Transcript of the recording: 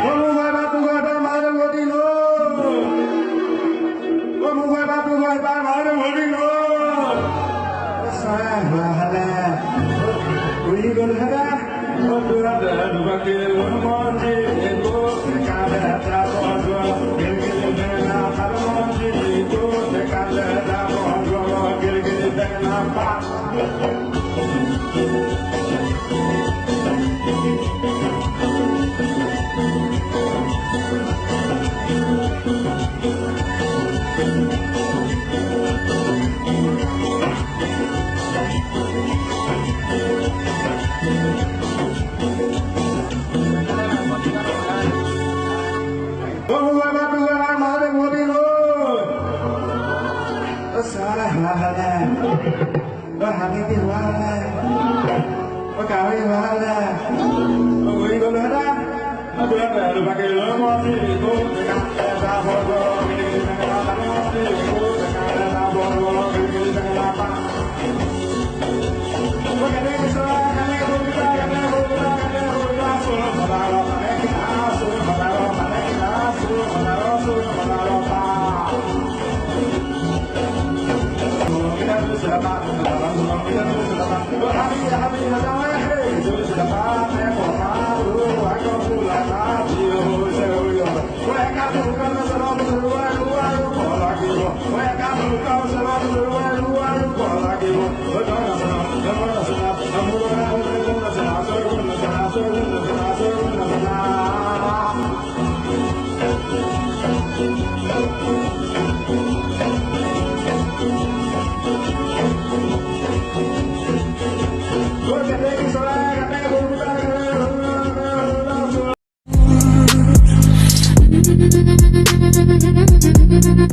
Vamos vai batu guardar mara modino. Vamos vai batu guardar mara modino. Saya bahala. Ui golhada. Odurada dubakil monji ego kada trabogo. Gilgil dena harmonji ego kada trabogo. Gilgil dena pa. Habibi wala, pegawai wala, gue itu ada, ada baru pakai lemon itu, ada bodo, ini dengan apa itu, ada bodo, ini dengan apa? Bagaimana misalnya kami berbuka, kami berbuka, suruh menaruh, suruh menaruh, suruh menaruh, Thank you.